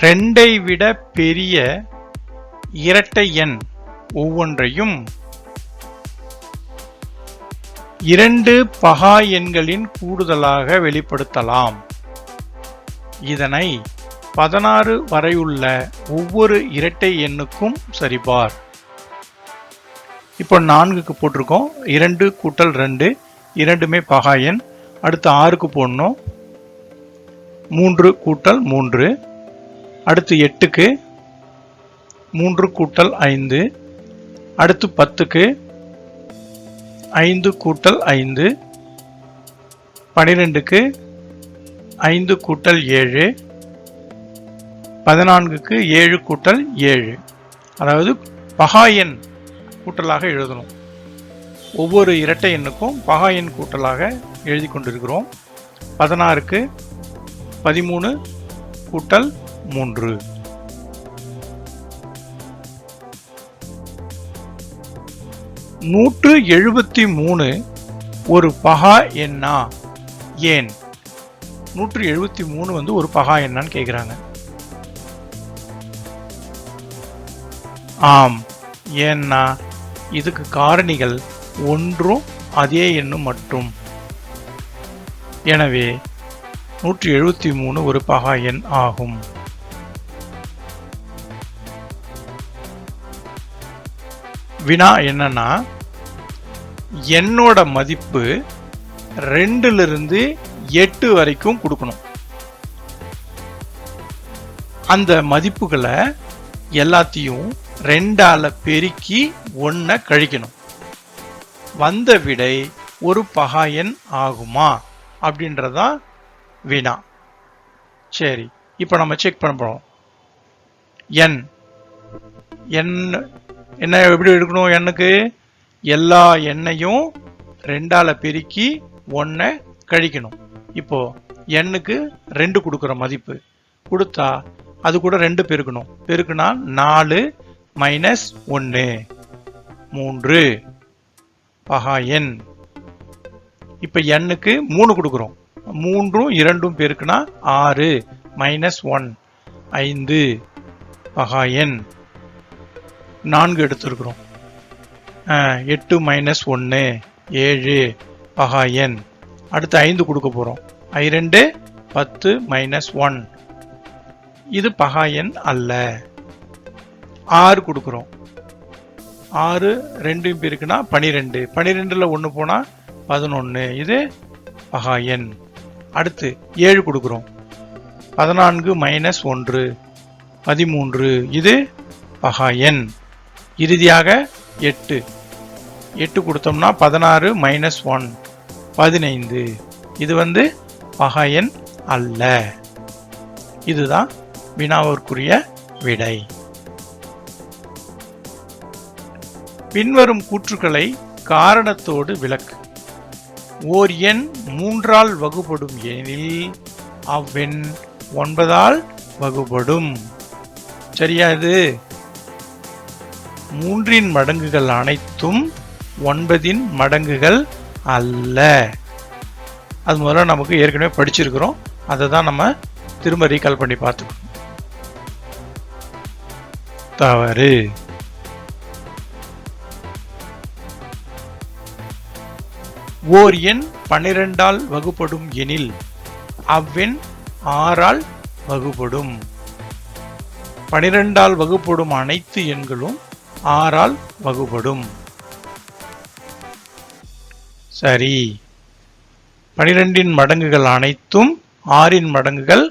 2ஐ விட பெரிய இரட்டை எண் ஒவ்வொன்றையும் 2 பகா எண்களின் கூடுதலாக வெளிப்படுத்தலாம். இதனை 16 வரையுள்ள ஒவ்வொரு இரட்டை எண்ணுக்கும் சரிபார். இப்போ 4க்கு போட்டிருக்கோம். 2 கூட்டல் 2 இரண்டுமே பகா எண். அடுத்து 6க்கு போடணும். 3 கூட்டல் 3. அடுத்து 8க்கு 3 கூட்டல் 5. அடுத்து 10க்கு 5 கூட்டல் 5. 12க்கு 5 கூட்டல் 7. 14க்கு 7 கூட்டல் 7. அதாவது பகா எண் கூட்டலாக எழுதணும். ஒவ்வொரு இரட்டை எண்ணுக்கும் பகா எண் கூட்டலாக எழுதி கொண்டிருக்கிறோம். 16க்கு 13 கூட்டல் 3. நூற்று 73 ஒரு பகா எண்ணா? ஏன் 173 ஒரு பகா எண்ணான்னு கேட்குறாங்க. ஆம், ஏன்னா இதுக்கு காரணிகள் ஒன்றும் அதே எண்ணும் மட்டும். எனவே 173 ஒரு பகா எண் ஆகும். வினா என்னன்னா, எண்ணோட மதிப்பு 2லிருந்து 8 வரைக்கும் கொடுக்கணும். அந்த மதிப்புகளை எல்லாத்தையும் 2ஆல பெருக்கி 1 கழிக்கணும். வந்த விடை ஒரு பகா எண் ஆகுமா அப்படின்றதா வினா. சரி, இப்போ நம்ம செக் பண்ண போறோம். எண் என்ன எப்படி எடுக்கணும்? எண்ணுக்கு எல்லா எண்ணையும் 2ஆல பெருக்கி 1 கழிக்கணும். இப்போ எண்ணுக்கு 2 கொடுக்குற மதிப்பு கொடுத்தா அது கூட 2 பெருக்கணும். பெருக்குனா 4 மைனஸ் 1 3 பகா எண். இப்ப எண்ணுக்கு 3 கொடுக்குறோம். 3ம் 2ம் பெருக்குனா 6 மைனஸ் 1 5 பகா எண். 4 எடுத்திருக்கிறோம். 8 மைனஸ் 1 7 பகா எண். அடுத்து 5 கொடுக்க போறோம். 2 10 மைனஸ் 1 இது பகா எண் அல்ல. 6 கொடுக்கிறோம். 6 2 பெருக்குனா 12. 12ல 1 போனா 11 இது பகா எண். அடுத்து 7 கொடுக்கிறோம். 14 மைனஸ் 1 13 இது பகா எண். இறுதியாக 8 கொடுத்தோம்னா 16 மைனஸ் 1 15 இது பகா எண் அல்ல. இதுதான் வினாவிற்குரிய விடை. பின்வரும் கூற்றுக்களை காரணத்தோடு விளக்கு. ஓர் எண் 3ஆல் வகுப்படும் எனில் அவ்வெண் 9ஆல் வகுப்படும். சரியா? இது 3இன் மடங்குகள் அனைத்தும் 9இன் மடங்குகள் அல்ல. அது முதல்ல நமக்கு ஏற்கனவே படிச்சிருக்கிறோம். அதை தான் நம்ம திரும்ப ரீகால் பண்ணி பார்த்துக்கணும். தவறு. ஓர் எண் 12ஆல் வகுப்படும் எனில் அவ்வெண் 6ஆல் வகுப்படும். 12ஆல் வகுப்படும் அனைத்து எண்களும் 6ஆல் வகுப்படும். சரி, 12இன் மடங்குகள் அனைத்தும் 6இன் மடங்குகள்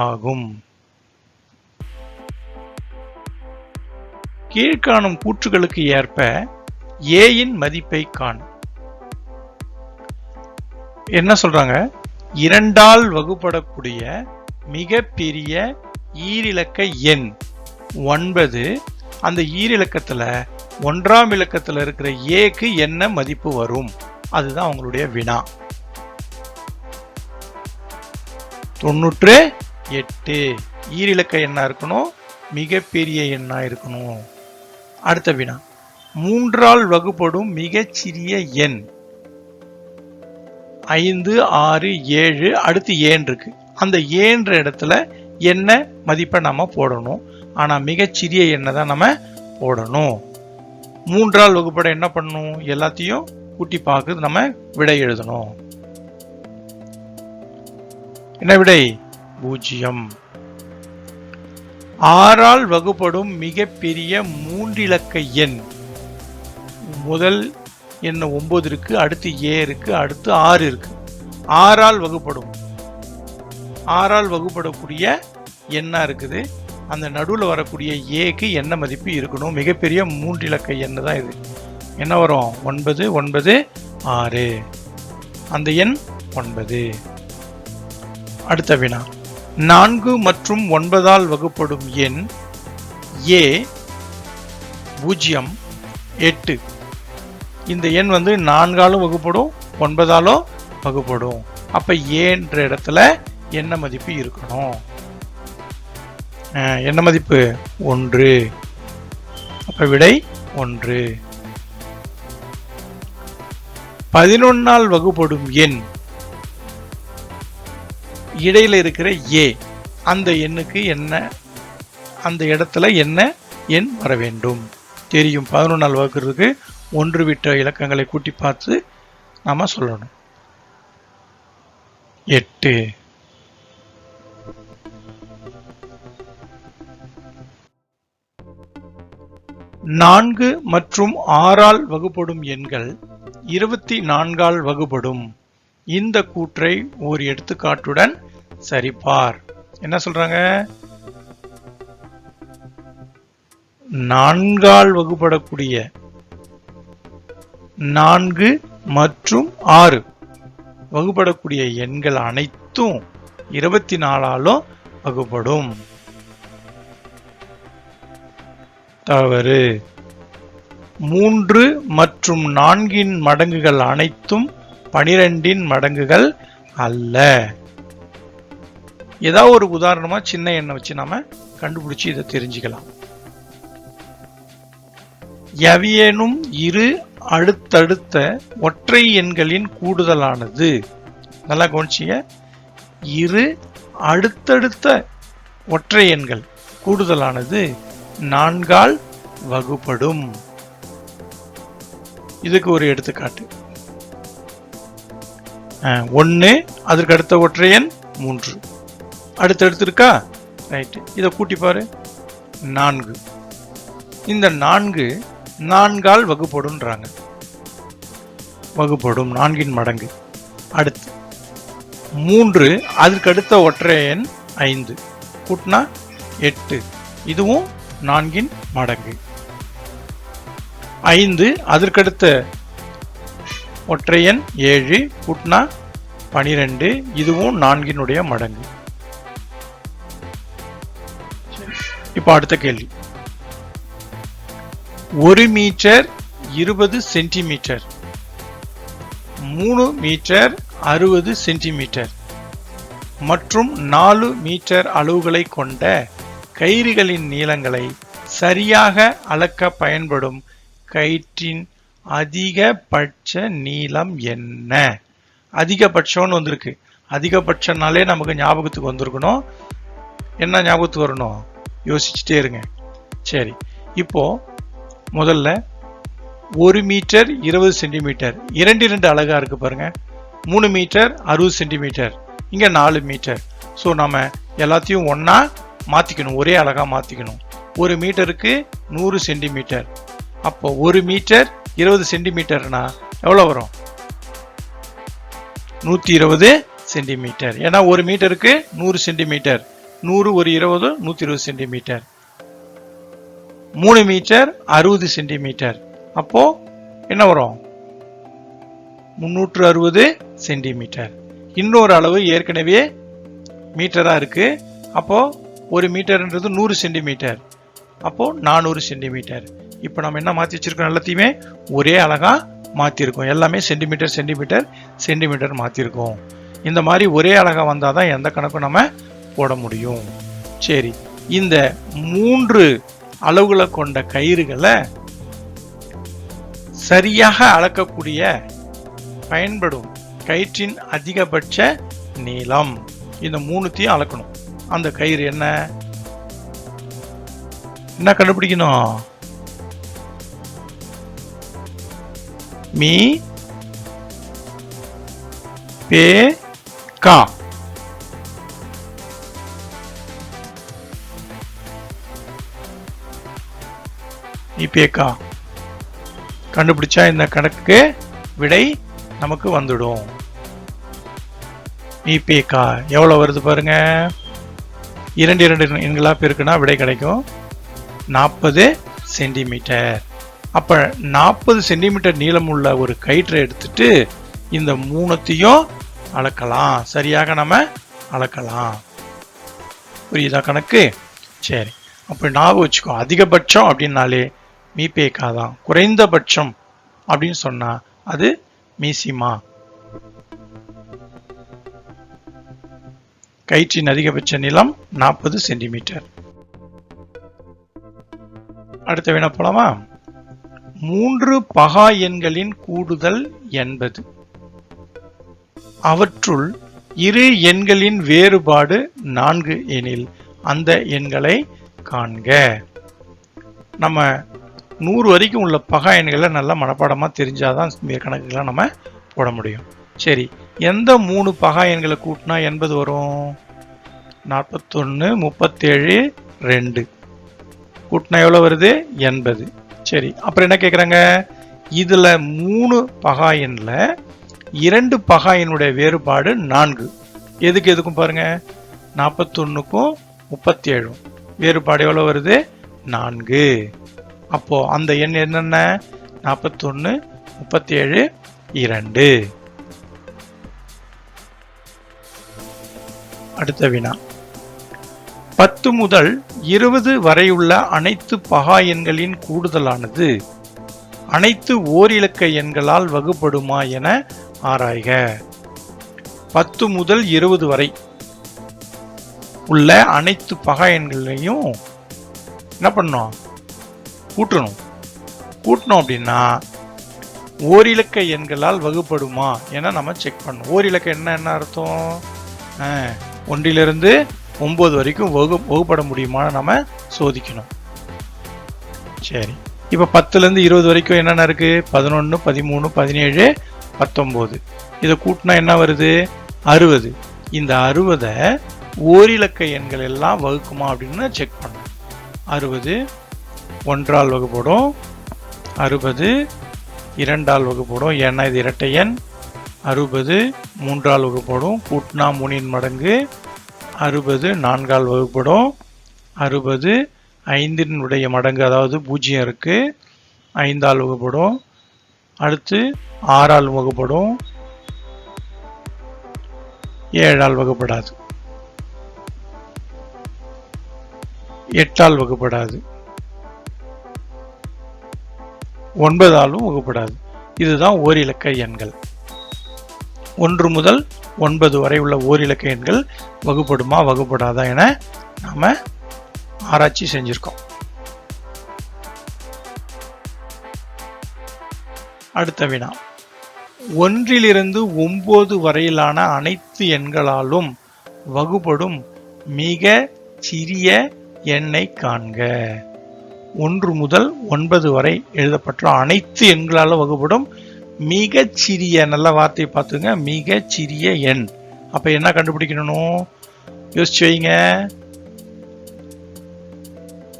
ஆகும். கீழ்காணும் கூற்றுகளுக்கு ஏற்ப ஏயின் மதிப்பை காண். என்ன சொல்றாங்க? 2ஆல் வகுப்படக்கூடிய மிக பெரிய ஈரிலக்க எண் 9. அந்த ஈரிலக்கத்துல 1ஆம் இலக்கத்துல இருக்கிற ஏக்கு என்ன மதிப்பு வரும்? அதுதான் அவங்களுடைய வினா. 98 ஈரிலக்க எண்ணா இருக்கணும், மிகப்பெரிய எண்ணா இருக்கணும். அடுத்த வினா, 3ஆல் வகுப்படும் மிகச் சிறிய எண் 5 6 7. அடுத்து ஏன் இருக்கு. அந்த ஏன்ற இடத்துல எண்ண மதிப்பை நம்ம போடணும். ஆனா மிகச்சிறிய எண்ணை தான் நம்ம போடணும். 3ஆல் வகுப்பட என்ன பண்ணணும்? எல்லாத்தையும் கூட்டி பார்த்து நம்ம விடை எழுதணும். என்ன விடை? 0. 6ஆல் வகுப்படும் மிகப்பெரிய 3 இலக்க எண். முதல் எண் 9 இருக்கு, அடுத்து A இருக்கு, அடுத்து 6 இருக்கு. 6ஆல் வகுப்படும், 6ஆல் வகுப்படக்கூடிய எண்ணா இருக்குது. அந்த நடுவில் வரக்கூடிய ஏக்கு என்ன மதிப்பு இருக்கணும்? மிகப்பெரிய 3 இலக்க எண் தான் இது. என்ன வரும்? 9 9 6. அந்த எண் 9. அடுத்த வினா, 4 மற்றும் 9ஆல் வகுப்படும் எண் A 0 8. இந்த எண் 4ஆலும் வகுப்படும், 9ஆலும் வகுப்படும். அப்ப ஏன்ற இடத்துல என்ன மதிப்பு இருக்கணும்? என்ன மதிப்பு? 1. அப்ப விடை 1. 11ஆல் வகுப்படும் எண் இடையில இருக்கிற A, அந்த எண்ணுக்கு என்ன, அந்த இடத்துல என்ன எண் வர வேண்டும்? தெரியும். 11ஆல் வகுக்கிறதுக்கு 1 விட்ட இலக்கங்களை கூட்டி பார்த்து நாம சொல்லணும். 8. நான்கு மற்றும் 6ஆல் வகுப்படும் எண்கள் 24ஆல் வகுப்படும். இந்த கூற்றை ஒரு எடுத்துக்காட்டுடன் சரிபார். என்ன சொல்றாங்க? 4ஆல் வகுப்படக்கூடிய 4 மற்றும் 6 வகுப்படக்கூடிய எண்கள் அனைத்தும் 24ஆலும் வகுப்படும். தவறு. 3 மற்றும் 4 மடங்குகள் அனைத்தும் 12 மடங்குகள் அல்ல. ஏதாவது ஒரு உதாரணமா சின்ன எண்ணை வச்சு நாம கண்டுபிடிச்சு இதை தெரிஞ்சுக்கலாம். எவையேனும் இரு அடுத்தடுத்த ஒற்றை எண்களின் கூடுதலானது, நல்லா கவனிச்சிங்க, இரு அடுத்தடுத்த ஒற்றை எண்கள் கூடுதலானது 4ஆல் வகுப்படும். இதுக்கு ஒரு எடுத்துக்காட்டு. 1 அதற்கு அடுத்த ஒற்றை எண் 3 அடுத்தடுத்து இருக்கா? ரைட். இதை கூட்டி பாரு. 4. இந்த 4 4ஆல் வகுப்படும்ன்றாங்க. வகுப்படும் 4 மடங்கு. அடுத்து 3 அதற்கு அடுத்த ஒற்றை எண் 5 கூட்டினா 8. இதுவும் 4 மடங்கு. 5 அதற்கடுத்த ஒற்றை எண் 7 கூட்டினா 12. இதுவும் 4 மடங்கு. இப்ப அடுத்த கேள்வி. 1 மீட்டர் 20 சென்டிமீட்டர், 3 மீட்டர் 60 சென்டிமீட்டர் மற்றும் 4 மீட்டர் அளவுகளை கொண்ட கயிறுகளின் நீளங்களை சரியாக அளக்க பயன்படும் கயிற்றின் அதிகபட்ச நீளம் என்ன? அதிகபட்சம்னு வந்திருக்கு. அதிகபட்சம்னாலே நமக்கு ஞாபகத்துக்கு வந்திருக்கணும். என்ன ஞாபகத்துக்கு வரணும்? யோசிச்சுட்டே இருங்க. சரி, இப்போ முதல்ல 1 மீட்டர் 20 சென்டிமீட்டர், 2 அழகா இருக்கு பாருங்க. 3 மீட்டர் 60 சென்டிமீட்டர், இங்க 4 மீட்டர். ஸோ நம்ம எல்லாத்தையும் ஒன்னா மாத்திக்கணும், ஒரே அழகா மாத்திக்கணும். 1 மீட்டருக்கு 100 சென்டிமீட்டர். அப்போ 1 மீட்டர் 20 சென்டிமீட்டர்னா எவ்வளவு வரும்? 120 சென்டிமீட்டர். ஏன்னா 1 மீட்டருக்கு 100 சென்டிமீட்டர், 100 ஒரு 20 120 சென்டிமீட்டர். 3 metre 60 centimetre. அப்போ என்ன வரும்? 360 சென்டிமீட்டர். இன்னொரு அளவு ஏற்கனவே மீட்டரா இருக்கு. அப்போ 1 மீட்டர்ன்றது 100 சென்டிமீட்டர். அப்போ 400 சென்டிமீட்டர். இப்போ நம்ம என்ன மாத்தி வச்சிருக்கோம்? எல்லாத்தையுமே ஒரே அழகா மாத்திருக்கோம். எல்லாமே சென்டிமீட்டர் சென்டிமீட்டர் சென்டிமீட்டர் மாத்திருக்கோம். இந்த மாதிரி ஒரே அழகா வந்தாதான் எந்த கணக்கும் நம்ம போட முடியும். சரி, இந்த 3 அளவுகளை கொண்ட கயிறுகளை சரியாக அளக்கக்கூடிய பயன்படும் கயிற்றின் அதிகபட்ச நீளம், இந்த 3த்தையும் அளக்கணும். அந்த கயிறு என்ன கண்டுபிடிக்கணும்? மீ பே கா. மீபேக்கா கண்டுபிடிச்சா இந்த கணக்கு விடை நமக்கு வந்துடும். மீபேக்கா எவ்வளவு வருது பாருங்க. 2 எண்களா பெருக்குனா விடை கிடைக்கும் 40 சென்டிமீட்டர். அப்ப 40 சென்டிமீட்டர் நீளம் உள்ள ஒரு கயிற்றை எடுத்துட்டு இந்த 3த்தையும் அளக்கலாம். சரியாக நம்ம அளக்கலாம். புரியுதா கணக்கு? சரி, அப்ப ஞாபகம் வச்சுக்கோ, அதிகபட்சம் அப்படின்னாலே மீபேக்கா தான். குறைந்தபட்சம் அப்படின்னு சொன்னா அது மீசிமா. கயிற்றின் அதிகபட்ச நீளம் 40 சென்டிமீட்டர். அடுத்த வினா போலாமா? 3 பகா எண்களின் கூடுதல் 80. அவற்றுள் இரு எண்களின் வேறுபாடு 4 எனில் அந்த எண்களை காண்க. நம்ம 100 வரைக்கும் உள்ள பகா எண்களை நல்லா மனப்பாடமா தெரிஞ்சாதான் கணக்குகளை நம்ம போட முடியும். சரி, எந்த 3 பகா எண்களை கூட்டினா 80 வரும்? 41, 37, 2 கூட்டினா எவ்வளவு வருது? 80. சரி, அப்புறம் என்ன கேட்குறாங்க? இதுல 3 பகா எண்ல 2 பகா எண்ணுடைய வேறுபாடு 4. எதுக்கும் பாருங்க, 41க்கும் 37 வேறுபாடு எவ்வளவு வருது? 4. அப்போ அந்த எண் என்னென்ன? 41, 37, 2. அடுத்த வினா, 10 முதல் 20 வரையுள்ள அனைத்து பகா எண்களின் கூடுதலானது அனைத்து ஓரிலக்க எண்களால் வகுப்படுமா என ஆராய்க. 10 முதல் 20 வரை உள்ள அனைத்து பகா எண்களையும் என்ன பண்ணணும்? கூட்டணும் அப்படின்னா ஓரிலக்க எண்களால் வகுப்படுமா என நம்ம செக் பண்ணணும். ஓரிலக்க என்ன அர்த்தம்? 1 to 9 வரைக்கும் வகுப்பட முடியுமான்னு நம்ம சோதிக்கணும். சரி, இப்ப 10 to 20 வரைக்கும் என்னென்ன இருக்கு? 11, 13, 17, 19. இதை கூட்டினா என்ன வருது? 60. இந்த 60 ஓரிலக்க எண்கள் எல்லாம் வகுக்குமா அப்படின்னு செக் பண்ணணும். 60 1ஆல் வகுப்படும், 60 2ஆல் வகுப்படும், ஏன்னா இது இரட்டை எண். 60 3ஆல் வகுப்படும், கூட்டினா 3 மடங்கு. 60 4ஆல் வகுப்படும், 60 5 மடங்கு, அதாவது 0 இருக்கு, 5ஆல் வகுப்படும். அடுத்து 6ஆல் வகுப்படும், 7ஆல் வகுப்படாது, 8ஆல் வகுப்படாது, 9ஆலும் வகுப்படாது. இதுதான் ஓரிலக்க எண்கள். 1 முதல் 9 வரை உள்ள ஓரிலக்க எண்கள் வகுப்படுமா வகுப்படாதா என நாம ஆராய்ச்சி செஞ்சிருக்கோம். அடுத்த வினா, 1 to 9 வரையிலான அனைத்து எண்களாலும் வகுப்படும் மிக சிறிய எண்ணை காண்க. 1 முதல் 9 வரை எழுதப்பட்ட அனைத்து எண்களாலும் வகுப்படும் மிகச்சிறிய, நல்ல வார்த்தையை பார்த்துங்க, மிகச்சிறிய எண். அப்ப என்ன கண்டுபிடிக்கணும்? யோசிச்சு வைங்க.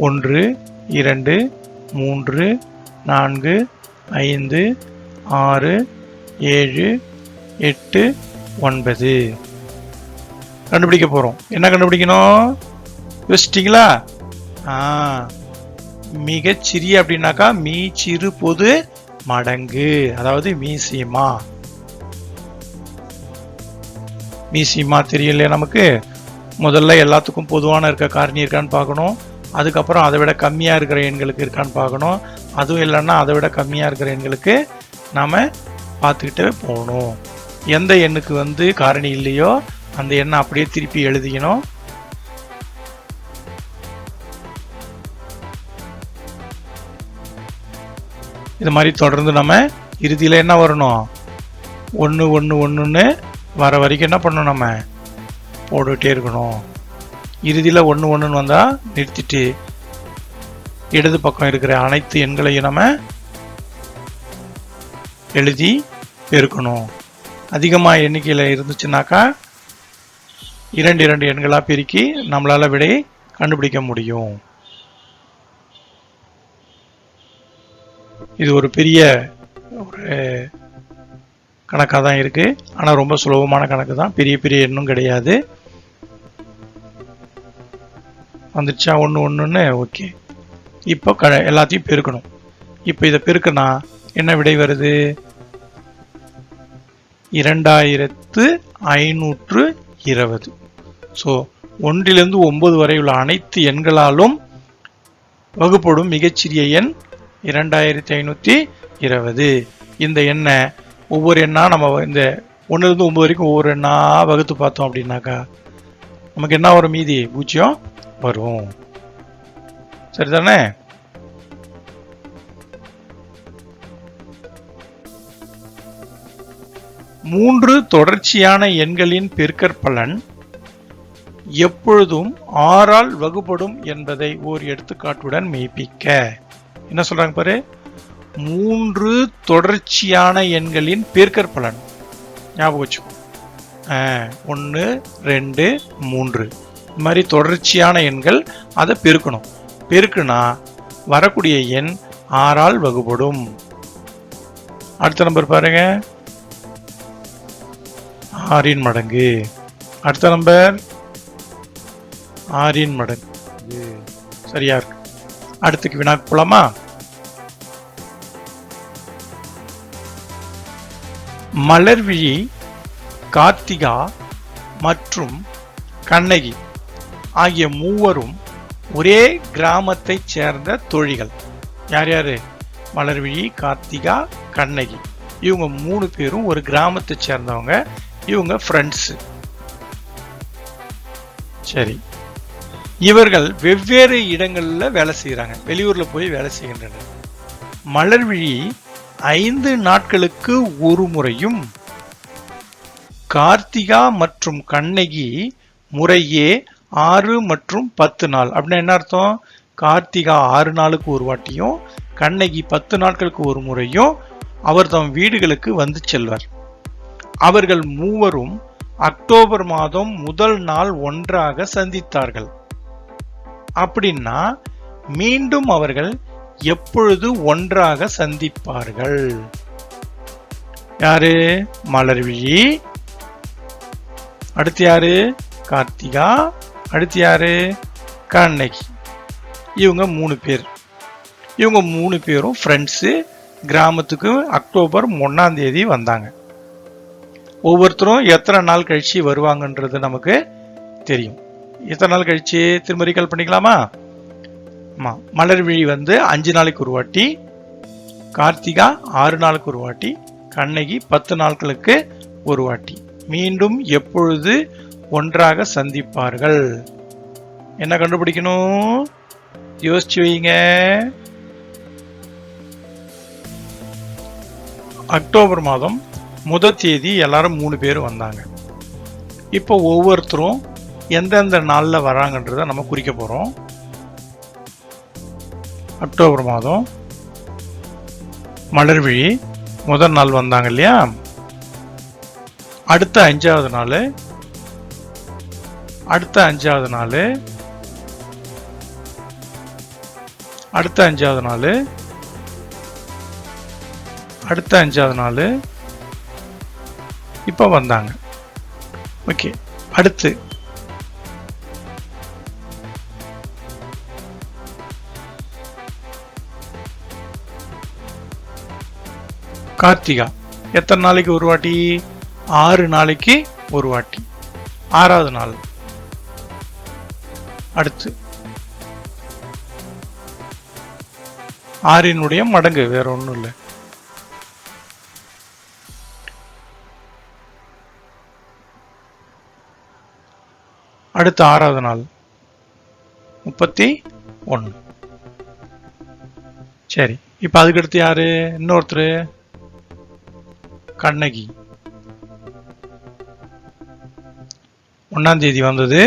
1, 2, 3, 4, 5, 6, 7, 8, 9 கண்டுபிடிக்க போறோம். என்ன கண்டுபிடிக்கணும்? யோசிச்சிட்டீங்களா? மிகச்சிறிய அப்படின்னாக்கா மீ சிறு பொது மடங்கு, அதாவது மீசிமா. மீசிமா தெரியலையா நமக்கு? முதல்ல எல்லாத்துக்கும் பொதுவான இருக்க காரணி இருக்கான்னு பார்க்கணும். அதுக்கப்புறம் அதை விட கம்மியா இருக்கிற எண்களுக்கு இருக்கான்னு பார்க்கணும். அதுவும் இல்லைன்னா அதை விட கம்மியா இருக்கிற எண்களுக்கு நாம பார்த்துக்கிட்டே போகணும். எந்த எண்ணுக்கு காரணி இல்லையோ அந்த எண்ணை அப்படியே திருப்பி எழுதிக்கணும். இது மாதிரி தொடர்ந்து நம்ம இறுதியில் என்ன வரணும்? 1 1 1ன்னு வர வரைக்கும் என்ன பண்ணணும்? நம்ம போட்டுகிட்டே இருக்கணும். இறுதியில் 1 1ன்னு வந்தால் நிறுத்திட்டு இடது பக்கம் இருக்கிற அனைத்து எண்களையும் நம்ம எழுதி பெருக்கணும். அதிகமாக எண்ணிக்கையில் இருந்துச்சுனாக்கா 2 2 எண்களாக பெருக்கி நம்மளால் விடை கண்டுபிடிக்க முடியும். இது ஒரு பெரிய ஒரு கணக்காக தான் இருக்குது. ஆனால் ரொம்ப சுலபமான கணக்கு தான், பெரிய பெரிய எண்ணும் கிடையாது. வந்துடுச்சா 1 1ன்னு? ஓகே. இப்போ எல்லாத்தையும் பெருக்கணும். இப்போ இதை பெருக்கினா என்ன விடை வருது? 2520. ஸோ 1லிருந்து 9 வரை உள்ள அனைத்து எண்களாலும் வகுப்படும் மிகச்சிறிய எண் 2520. இந்த எண்ணை ஒவ்வொரு எண்ணா நம்ம இந்த 1லிருந்து 9 வரைக்கும் ஒவ்வொரு எண்ணா வகுத்து பார்த்தோம் அப்படின்னாக்கா நமக்கு என்ன வரும்? மீதி 0 வரும். சரிதானே? மூன்று தொடர்ச்சியான எண்களின் பெருக்கற்பலன் எப்பொழுதும் 6ஆல் வகுப்படும் என்பதை ஓர் எடுத்துக்காட்டுடன் மெய்ப்பிக்க. என்ன சொல்றாங்க பாரு? 3 தொடர்ச்சியான எண்களின் பெருக்கற்பலன் ஞாபகம் வச்சுக்கோ. 1 2 3 இந்த மாதிரி தொடர்ச்சியான எண்கள், அதை பெருக்கணும். பெருக்குனா வரக்கூடிய எண் 6ஆல் வகுப்படும். அடுத்த நம்பர் பாருங்க, 6 மடங்கு. அடுத்த நம்பர் 6 மடங்கு. சரியா இருக்கு. அடுத்துக்கு வினாக்கு போலாமா? மலர்விழி, கார்த்திகா மற்றும் கண்ணகி ஆகிய மூவரும் ஒரே கிராமத்தைச் சேர்ந்த தோழிகள். யார் யாரு? மலர்விழி, கார்த்திகா, கண்ணகி. இவங்க 3 பேரும் ஒரு கிராமத்தை சேர்ந்தவங்க. இவங்க ஃப்ரெண்ட்ஸ். சரி, இவர்கள் வெவ்வேறு இடங்கள்ல வேலை செய்யறாங்க. வெளியூர்ல போய் வேலை செய்கின்றனர். மலர்விழி 5 நாட்களுக்கு ஒரு முறையும், கார்த்திகா மற்றும் கண்ணகி முறையே 6 மற்றும் 10 நாள். அப்படின்னா என்ன அர்த்தம்? கார்த்திகா 6 நாளுக்கு ஒரு வாட்டியும், கண்ணகி 10 நாட்களுக்கு ஒரு முறையும் அவர் தம் வீடுகளுக்கு வந்து செல்வார். அவர்கள் மூவரும் அக்டோபர் மாதம் முதல் நாள் ஒன்றாக சந்தித்தார்கள். அப்படின்னா மீண்டும் அவர்கள் எப்பொழுது ஒன்றாக சந்திப்பார்கள்? யாரு? மலர்விழி. அடுத்து யாரு? கார்த்திகா. அடுத்து யாரு? கண்ணகி. இவங்க 3 பேர். இவங்க 3 பேரும் ஃப்ரெண்ட்ஸு. கிராமத்துக்கு அக்டோபர் 1ஆம் தேதி வந்தாங்க. ஒவ்வொருத்தரும் எத்தனை நாள் கழிச்சு வருவாங்கன்றது நமக்கு தெரியும். எத்தனை நாள் கழிச்சு திரும்ப ரீகால் பண்ணிக்கலாமா? ஆமா, மலர்விழி 5 நாளைக்கு ஒரு வாட்டி, கார்த்திகா 6 நாளுக்கு ஒரு வாட்டி, கண்ணகி 10 நாட்களுக்கு ஒரு வாட்டி. மீண்டும் எப்பொழுது ஒன்றாக சந்திப்பார்கள்? என்ன கண்டுபிடிக்கணும்? யோசிச்சு வைங்க. அக்டோபர் மாதம் முதல் தேதி எல்லாரும் 3 பேரும் வந்தாங்க. இப்போ ஒவ்வொருத்தரும் எந்தெந்த நாளில் வராங்கன்றதை நம்ம குறிக்க போகிறோம். அக்டோபர் மாதம் மலர்விழி முதல் நாள் வந்தாங்க இல்லையா? அடுத்த 5வது நாள், அடுத்த 5வது நாள், அடுத்த 5வது நாள், அடுத்த 5வது நாள் இப்போ வந்தாங்க. ஓகே, அடுத்து கார்த்திகா எத்தனை நாளைக்கு ஒரு வாட்டி? 6 நாளைக்கு ஒரு வாட்டி. 6வது நாள். அடுத்து 6 மடங்கு, வேற ஒன்றும் இல்லை. அடுத்து 6வது நாள் 31. சரி, இப்ப அதுக்கு அடுத்து யாரு? இன்னொருத்தரு கண்ணகி. 1ஆம் தேதி வந்தது,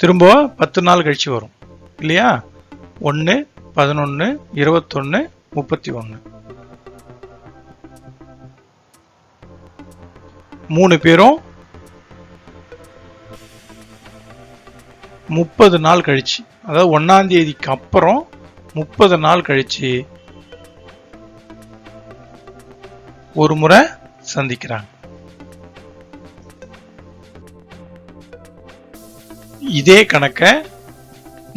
திரும்ப 10 நாள் கழிச்சு வரும் இல்லையா? 1, 11, 21, 31. 3 பேரும் 30 நாள் கழிச்சு, அதாவது 1ஆம் தேதிக்கு அப்புறம் 30 நாள் கழிச்சு ஒரு முறை சந்திக்கிறாங்க. இதே கணக்கை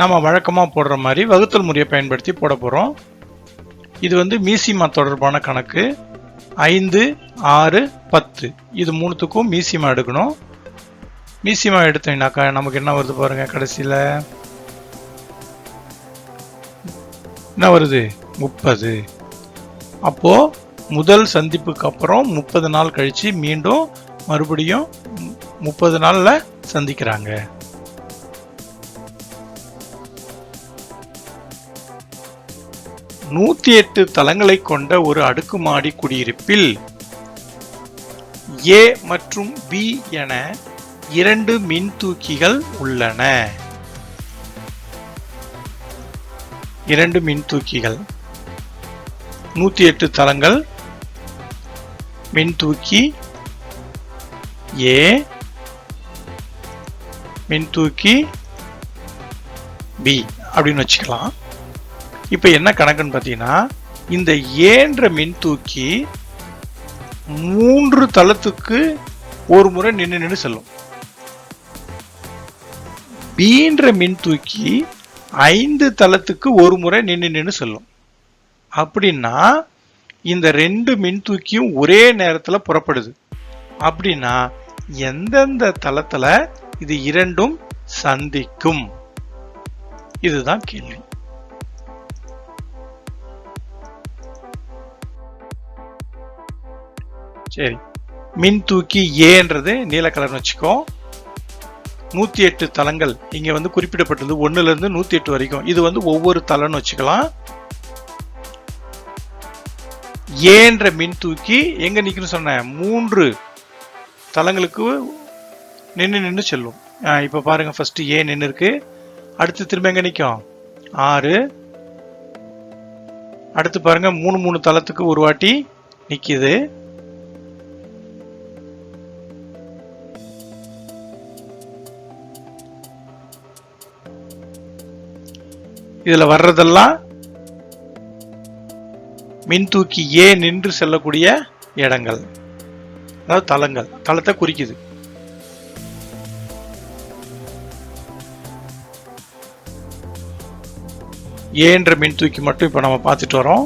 நம்ம வழக்கமாக போடுற மாதிரி வகுத்தல் முறையை பயன்படுத்தி போட போகிறோம். இது வந்து மீசிமா தொடர்பான கணக்கு. 5, 6, 10 இது மூணுத்துக்கும் மீசிமா எடுக்கணும். மீசிமா எடுத்தீங்கன்னாக்கா நமக்கு என்ன வருது பாருங்க, கடைசியில் என்ன வருது? 30. அப்போ முதல் சந்திப்புக்கு அப்புறம் 30 நாள் கழிச்சு மீண்டும் மறுபடியும் 30 நாள்ல சந்திக்கிறாங்க. நூத்தி 8 தளங்களை கொண்ட ஒரு அடுக்குமாடி குடியிருப்பில் A மற்றும் B என 2 மின்தூக்கிகள் உள்ளன. 2 மின்தூக்கிகள், 108 தளங்கள், மின்தூக்கி A, மின்தூக்கி B அப்படின்னு வச்சுக்கலாம். இப்ப என்ன கணக்குன்னு பார்த்தீங்கன்னா, இந்த ஏன்ற மின்தூக்கி 3 தளத்துக்கு ஒரு முறை நின்று செல்லும். பீன்ற மின்தூக்கி 5 தளத்துக்கு ஒரு முறை நின்று செல்லும். அப்படின்னா இந்த 2 மின்தூக்கியும் ஒரே நேரத்தில் புறப்படுது. அப்படின்னா எந்தெந்த தளத்துல இது இரண்டும் சந்திக்கும்? இதுதான் கேள்வி. சரி, மின்தூக்கி ஏன்றது நீல கலர்னு வச்சுக்கோ. 108 தளங்கள் இங்க வந்து குறிப்பிடப்பட்டது 1ல இருந்து 108 வரைக்கும். இது வந்து ஒவ்வொரு தளம்னு வச்சுக்கலாம். ஏன்ற மின்தூக்கி எங்க நிக்கணும் சொன்ன? 3 தளங்களுக்கு நின்று செல்லும். இப்ப பாருங்க, ஃபர்ஸ்ட் ஏ நின்று இருக்கு. அடுத்து திரும்ப எங்க நிக்கும்? 6. அடுத்து பாருங்க 3 தளத்துக்கு ஒரு வாட்டி நிக்குது. இதுல வர்றதெல்லாம் மின்தூக்கி ஏ நின்று செல்லக்கூடிய இடங்கள், அதாவது தளங்கள், தளத்தை குறிக்குது. ஏன்ற மின்தூக்கி மட்டும் இப்ப நம்ம பார்த்துட்டு வரோம்.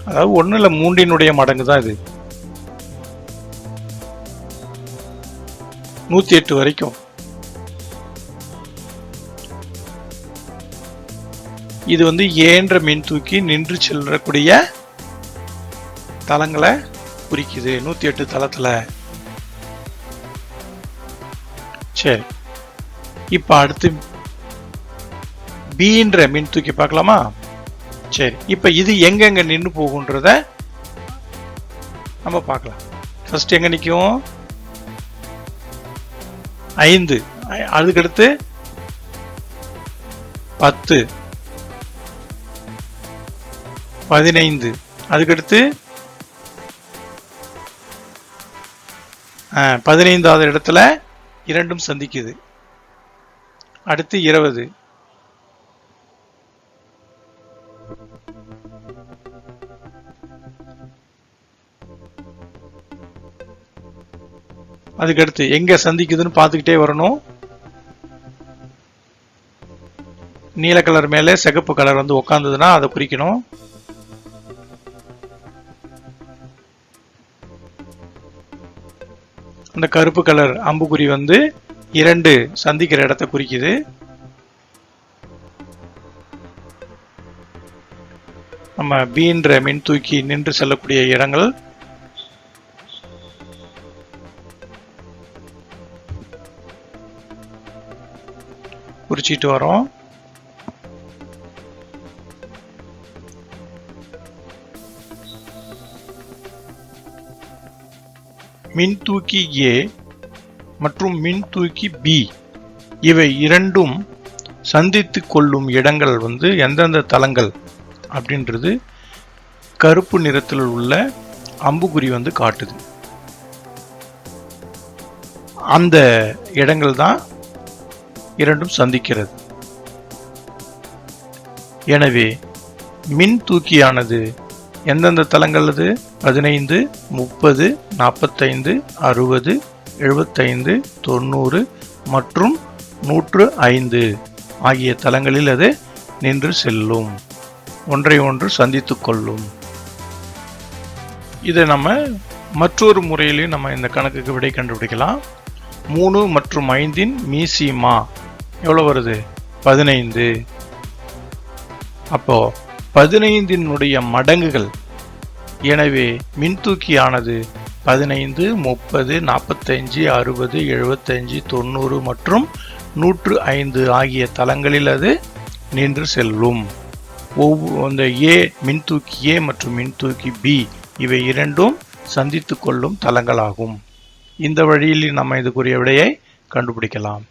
அதாவது 1ல 3 மடங்கு தான் இது. 108 வரைக்கும். இது வந்து ஏன்ற மின்தூக்கி நின்று செல்லக்கூடிய தளங்களை குறிக்குது 108 தளத்துல. சரி, இப்ப அடுத்து பீன்ற மின்தூக்கி பார்க்கலாமா? சரி, இப்ப இது எங்கெங்க நின்று போகுன்றத நம்ம பார்க்கலாம். ஃபர்ஸ்ட் எங்க நிற்கும்? 5. அதுக்கடுத்து 10, 15. அதுக்கடுத்து 15வது இடத்துல இரண்டும் சந்திக்குது. அடுத்து 20. அதுக்கடுத்து எங்க சந்திக்குதுன்னு பார்த்துக்கிட்டே வரணும். நீல கலர் மேலே சிகப்பு கலர் வந்து உட்கார்ந்ததுன்னா அதை குறிக்கணும். அந்த கருப்பு கலர் அம்புக்குறி வந்து 2 சந்திக்கிற இடத்தை குறிக்குது. நம்ம பீன்ற மின்தூக்கி நின்று செல்லக்கூடிய இடங்கள். குறிச்சிட்டு வரோம். மின்தூக்கி ஏ மற்றும் மின்தூக்கி B இவை இரண்டும் சந்தித்து கொள்ளும் இடங்கள் வந்து எந்தெந்த தளங்கள் அப்படின்றது கருப்பு நிறத்தில் உள்ள அம்புக்குறி வந்து காட்டுது. அந்த இடங்கள் தான் இரண்டும் சந்திக்கிறது. எனவே மின் தூக்கியானது எந்தெந்த தளங்கள் அது 15, 30, 45, 60, 75, 90 மற்றும் 105 ஆகிய தளங்களில் அது நின்று செல்லும், ஒன்றை ஒன்று சந்தித்து கொள்ளும். இதை நம்ம மற்றொரு முறையிலையும் நம்ம இந்த கணக்குக்கு விடை கண்டுபிடிக்கலாம். 3 மற்றும் 5 மீசிமா எவ்வளவு வருது? 15. அப்போ 15 மடங்குகள். எனவே மின்தூக்கியானது 15, 30, 45, 60, 75, 90 மற்றும் 105 ஆகிய தளங்களில் அது நின்று செல்லும். அந்த A மின்தூக்கி A மற்றும் மின்தூக்கி B இவை இரண்டும் சந்தித்து கொள்ளும் தளங்களாகும். இந்த வழியில் நம்ம இதுக்குரிய விடையை கண்டுபிடிக்கலாம்.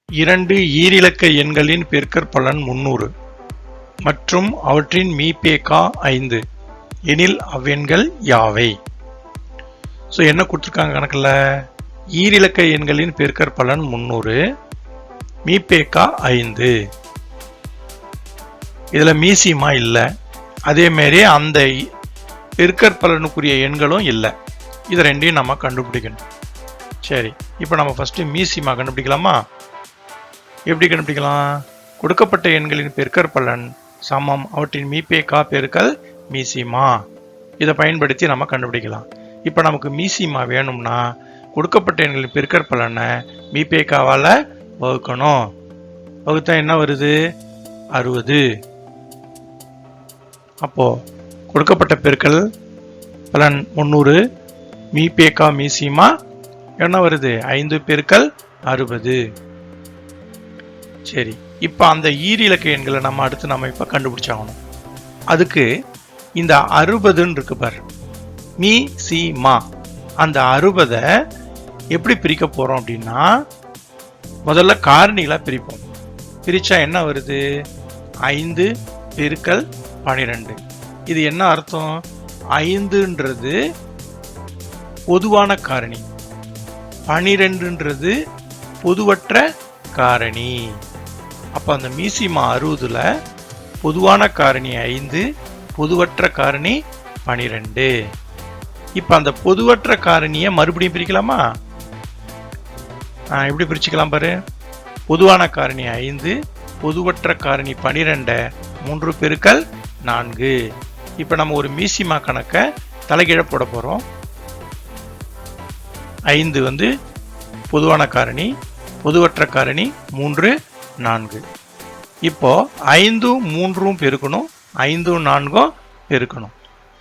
2 ஈரிலக்க எண்களின் பெருக்கற்பலன் 300 மற்றும் அவற்றின் மீபேகா 5 எனில் அவ்வெண்கள் யாவை? என்ன கொடுத்திருக்காங்க கணக்குல? ஈரிலக்க எண்களின் பெருக்கற்பலன் 300, மீபேகா 5. இதுல மீசிமா இல்லை, அதே மாதிரி அந்த பெருக்கற்பலனுக்குரிய எண்களும் இல்லை. இது ரெண்டையும் நம்ம கண்டுபிடிக்கணும். சரி, இப்போ நம்ம ஃபர்ஸ்ட் மீசிமா கண்டுபிடிக்கலாமா? எப்படி கண்டுபிடிக்கலாம்? கொடுக்கப்பட்ட எண்களின் பெருக்கற்பலன் சமம் அவற்றின் மீபேகா பெருக்கல் மீசிமா. இதை பயன்படுத்தி நம்ம கண்டுபிடிக்கலாம். இப்போ நமக்கு மீசிமா வேணும்னா கொடுக்கப்பட்ட எண்களின் பெருக்கற்பலனை மீபேகாவால் வகுக்கணும். வகுத்தா என்ன வருது? 60. அப்போ கொடுக்கப்பட்ட பெருக்கல் பலன் 300, மீபேகா மீசிமா என்ன வருது? 5 பெருக்கல் 60. சரி, இப்ப அந்த ஈரிலக்க எண்களை நம்ம அடுத்து நம்ம இப்ப கண்டுபிடிச்சாகணும். அதுக்கு இந்த 60 இருக்கு பாரு, மீசிமா. அந்த 60 எப்படி பிரிக்க போறோம் அப்படின்னா, முதல்ல காரணிகளா பிரிப்போம். பிரிச்சா என்ன வருது? 5 பெருக்கல் 12. இது என்ன அர்த்தம்? 5ன்றது பொதுவான காரணி, 12ன்றது பொதுவற்ற காரணி. அப்ப அந்த மீசிமா 60ல பொதுவான காரணி 5, பொதுவற்ற காரணி 12. இப்ப அந்த பொதுவற்ற காரணியை மறுபடியும் பிரிக்கலாமா? எப்படி பிரிச்சுக்கலாம் பாரு. பொதுவான காரணி 5, பொதுவற்ற காரணி 12, 3 பெருக்கல் 4. இப்ப நம்ம ஒரு மீசிமா கணக்கை தலைகீழ போட போறோம். 5 வந்து பொதுவான காரணி, பொதுவற்ற காரணி 3, 4. இப்போ 5ம் 3ம் பெருக்கணும், 5ம் 4ம் பெருக்கணும்.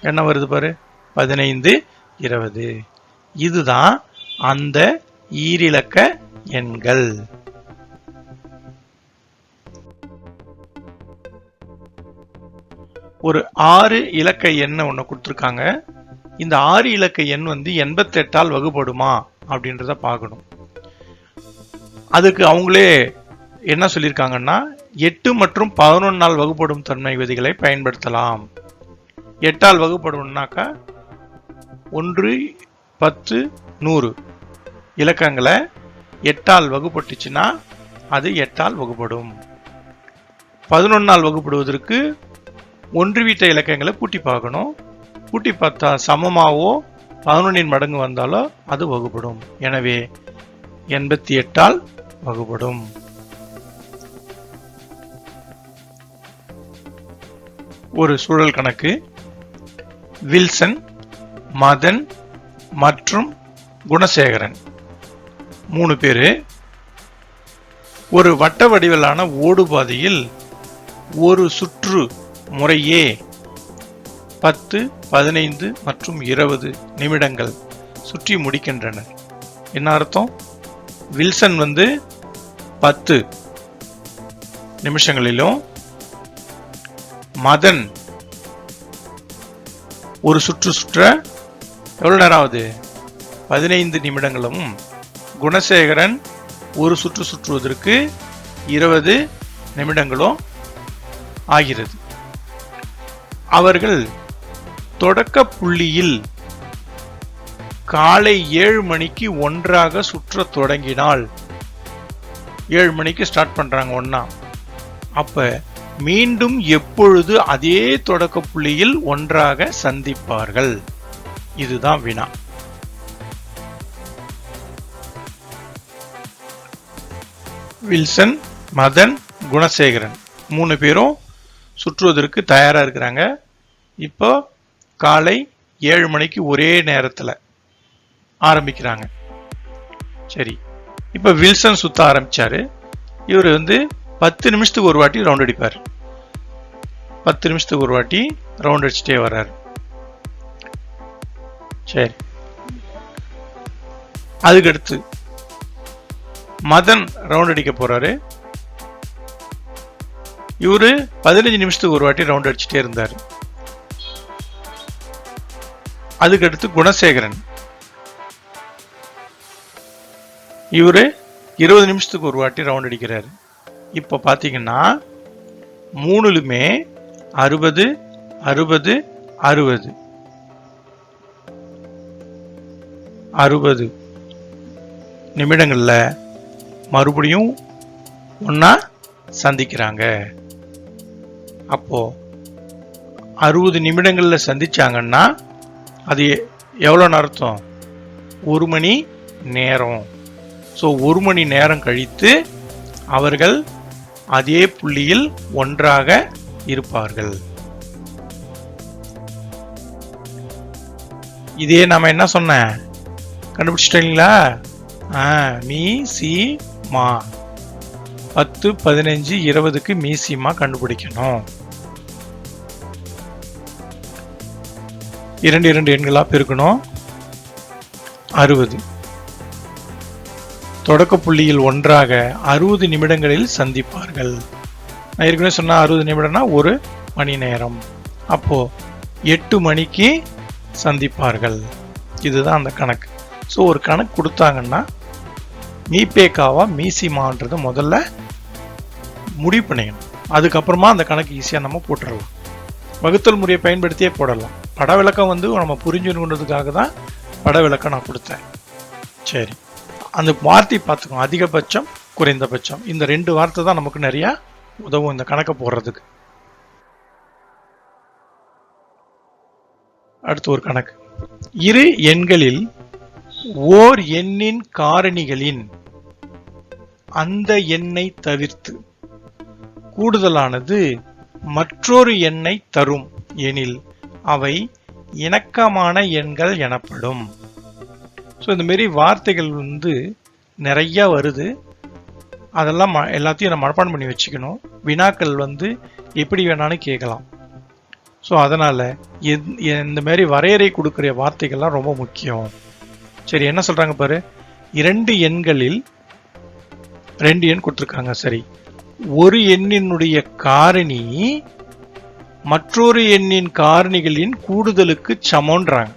என்ன வருது பாரு? 15, 20. இதுதான் அந்த ஈரிலக்க எண்கள். ஒரு 6 இலக்க எண் ஒன்று கொடுத்துருக்காங்க. இந்த 6 இலக்க எண் வந்து 88ஆல் வகுப்படுமா அப்படின்றத பார்க்கணும். அதுக்கு அவங்களே என்ன சொல்லியிருக்காங்கன்னா, 8 மற்றும் 11ஆல் வகுப்படும் தன்மை விதிகளை பயன்படுத்தலாம். 8ஆல் வகுப்படும்னாக்கா 1, 10, 100 இலக்கங்களை 8ஆல் வகுப்பட்டுச்சுன்னா அது 8ஆல் வகுப்படும். 11ஆல் வகுப்படுவதற்கு ஒன்று வீட்ட இலக்கங்களை கூட்டி பார்க்கணும். கூட்டி பார்த்தா சமமாவோ 11 மடங்கு வந்தாலோ அது வகுப்படும். எனவே 88ஆல் வகுப்படும். ஒரு சூழல் கணக்கு. வில்சன், மதன் மற்றும் குணசேகரன் 3 பேரு ஒரு வட்ட வடிவிலான ஓடுபாதையில் ஒரு சுற்று முறையே 10, 15 மற்றும் 20 நிமிடங்கள் சுற்றி முடிக்கின்றனர். என்ன அர்த்தம்? வில்சன் வந்து 10 நிமிஷங்களிலும், மதன் ஒரு சுற்ற எவ்வளவு நேரம் ஆகுது? 15 நிமிடங்களும் குணசேகரன் ஒரு சுற்று சுற்றுவதற்கு 20 நிமிடங்களும் ஆகிறது. அவர்கள் தொடக்க புள்ளியில் காலை 7 மணிக்கு ஒன்றாக சுற்ற தொடங்கினால், 7 மணிக்கு ஸ்டார்ட் பண்றாங்க ஒன்னா, அப்ப மீண்டும் எப்பொழுது அதே தொடக்க புள்ளியில் ஒன்றாக சந்திப்பார்கள்? இதுதான் வினா. வில்சன், மதன், குணசேகரன் 3 பேரும் சுற்றுவதற்கு தயாரா இருக்கிறாங்க. இப்போ காலை 7 மணிக்கு ஒரே நேரத்தில் ஆரம்பிக்கிறாங்க. சரி, இப்போ வில்சன் சுத்த ஆரம்பிச்சாரு. இவர் 10 நிமிஷத்துக்கு ஒரு வாட்டி ரவுண்ட் அடிப்பார். 10 நிமிஷத்துக்கு ஒரு வாட்டி ரவுண்ட் அடிச்சுட்டே வர்றாரு. சரி, அதுக்கடுத்து மதன் ரவுண்ட் அடிக்க போறாரு. இவரு 15 நிமிஷத்துக்கு ஒரு வாட்டி ரவுண்ட் அடிச்சுட்டே இருந்தாரு. அதுக்கடுத்து குணசேகரன், இவரு 20 நிமிஷத்துக்கு ஒரு வாட்டி ரவுண்ட் அடிக்கிறாரு. இப்ப பாத்தீங்கன்னா 3லுமே 60 60 60 60 நிமிடங்கள்ல மறுபடியும் ஒன்னா சந்திக்கிறாங்க. அப்போ 60 நிமிடங்கள்ல சந்திச்சாங்கன்னா அது எவ்வளவு அர்த்தம்? 1 மணி நேரம். ஸோ 1 மணி நேரம் கழித்து அவர்கள் அதே புள்ளியில் ஒன்றாக இருப்பார்கள். இதே நாம என்ன சொன்ன கண்டுபிடிச்சிட்டீங்களா? மீ சி மா 10 15 20க்கு மீசிமா கண்டுபிடிக்கணும். 2 எண்களா பெருக்கணும். 60 தொடக்க புள்ளியில் ஒன்றாக 60 நிமிடங்களில் சந்திப்பார்கள். நான் ஏற்கனவே சொன்ன 60 நிமிடம்னா 1 மணி நேரம். அப்போ 8 மணிக்கு சந்திப்பார்கள். இதுதான் அந்த கணக்கு. ஸோ ஒரு கணக்கு கொடுத்தாங்கன்னா மீபேக்காவா மீசிமான்றதை முதல்ல முடிவு பண்ணிக்கணும். அதுக்கப்புறமா அந்த கணக்கு ஈஸியாக நம்ம போட்டுடலாம். வகுத்தல் முறையை பயன்படுத்தியே போடலாம். பட விளக்கம் நம்ம புரிஞ்சுக்கணுன்றதுக்காக தான் பட விளக்கம் நான் கொடுத்தேன். சரி, அந்த வார்த்தை பார்த்துக்கோங்க. அதிகபட்சம், குறைந்தபட்சம், இந்த 2 வார்த்தை தான் நமக்கு நிறைய உதவும் இந்த கணக்கை போடுறதுக்கு. அடுத்து ஒரு கணக்கு. இரு எண்களில் ஓர் எண்ணின் காரணிகளின் அந்த எண்ணை தவிர்த்து கூடுதலானது மற்றொரு எண்ணை தரும் எனில் அவை இணக்கமான எண்கள் எனப்படும். ஸோ இந்த மாரி வார்த்தைகள் நிறைய வருது. அதெல்லாம் எல்லாத்தையும் நம்ம மனப்பாடம் பண்ணி வச்சுக்கணும். வினாக்கள் எப்படி வேணாலும் கேட்கலாம். ஸோ அதனால இந்த மாதிரி வரையறை கொடுக்குற வார்த்தைகள்லாம் ரொம்ப முக்கியம். சரி, என்ன சொல்றாங்க பாரு. 2 எண்களில் 2 எண் கொடுத்துருக்காங்க. சரி, ஒரு எண்ணினுடைய காரணி மற்றொரு எண்ணின் காரணிகளின் கூடுதலுக்கு சமன்றாங்க.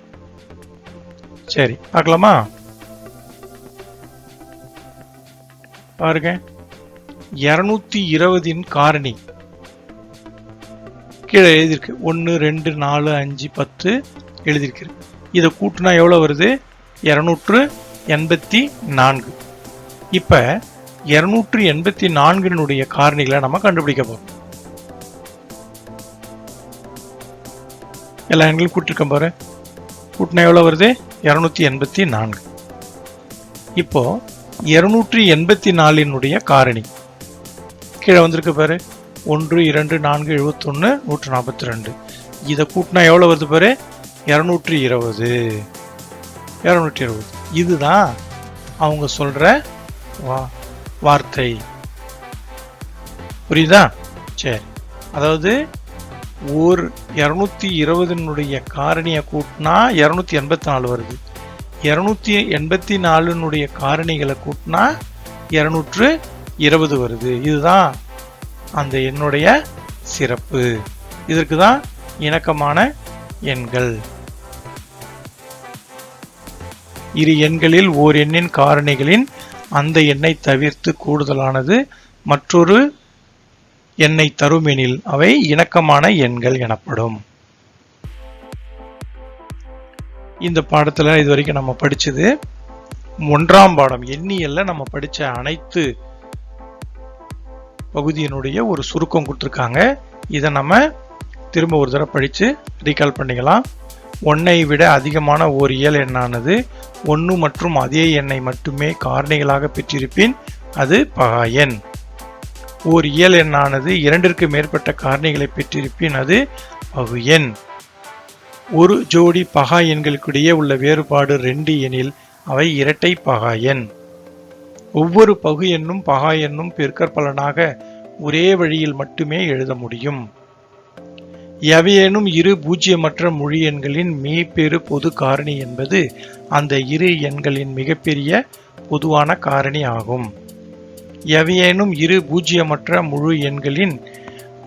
சரி, பார்க்கலாமா? பாருங்க, 220 காரணி கீழே எழுதியிருக்கு. 1 2 4 5 10 எழுதியிருக்கு. இதை கூட்டினா எவ்வளவு வருது? 284. இப்ப 284 காரணிகளை நம்ம கண்டுபிடிக்க போறோம். எல்லா எண்களும் கூட்டிருக்கோம் பாரு. கூட்டினா எவ்வளவு வருது? 284. இப்போ 284 காரணி கீழே வந்திருக்கு பாரு. 1 2 4 71 142. இதை கூட்டினா எவ்வளவு வருது பாரு? 220. 220 இதுதான் அவங்க சொல்ற வார்த்தை. புரியுதா? சரி, அதாவது ஒரு 220 காரணியை கூட்டினா 284 வருது. 284 காரணிகளை கூட்டினா 220 வருது. இதுதான் அந்த எண்ணுடைய சிறப்பு. இதற்கு தான் இணக்கமான எண்கள். இரு எண்களில் ஓர் எண்ணின் காரணிகளின் அந்த எண்ணை தவிர்த்து கூடுதலானது மற்றொரு எண்ணை தருமெனில் அவை இணக்கமான எண்கள் எனப்படும். இந்த பாடத்துல இதுவரைக்கும் நம்ம படிச்சது 1ஆம் பாடம் எண்ணியல்ல நம்ம படிச்ச அனைத்து பகுதியினுடைய ஒரு சுருக்கம் கொடுத்துருக்காங்க. இதை நம்ம திரும்ப ஒரு தடவை படிச்சு ரீகால் பண்ணிக்கலாம். 1ஐ விட அதிகமான ஓர் இயல் எண்ணானது 1 மற்றும் அதே எண்ணை மட்டுமே காரணிகளாக பெற்றிருப்பின் அது பகா எண். ஓர் இயல் எண்ணானது 2ற்கு மேற்பட்ட காரணிகளை பெற்றிருப்பின் அது பகு எண். ஒரு ஜோடி பகா எண்களுக்கிடையே உள்ள வேறுபாடு 2 எனில் அவை இரட்டை பகா எண். ஒவ்வொரு பகு எண்ணும் பகா எண்ணும் பெருக்கற்பலனாக ஒரே வழியில் மட்டுமே எழுத முடியும். எவையேனும் இரு பூஜ்ஜியமற்ற முழு எண்களின் மீப்பெரு பொது காரணி என்பது அந்த இரு எண்களின் மிகப்பெரிய பொதுவான காரணி ஆகும். எவையேனும் இரு பூஜ்ஜியமற்ற முழு எண்களின்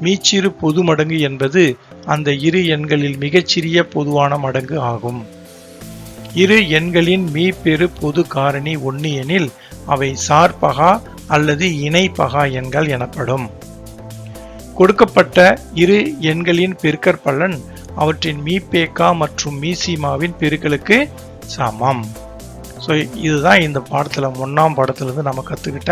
மீச்சிறு பொது மடங்கு என்பது அந்த இரு எண்களில் மிகச்சிறிய பொதுவான மடங்கு ஆகும். இரு எண்களின் மீப்பெரு பொது காரணி 1 எனில் அவை சார்பகா அல்லது இணை பகா எண்கள் எனப்படும். கொடுக்கப்பட்ட இரு எண்களின் பெருக்கற்பலன் அவற்றின் மீபேக்கா மற்றும் மீசீமாவின் பெருக்கலுக்கு சமம். ஸோ இதுதான் இந்த பாடத்தில் 1ஆம் பாடத்திலிருந்து நம்ம கற்றுக்கிட்ட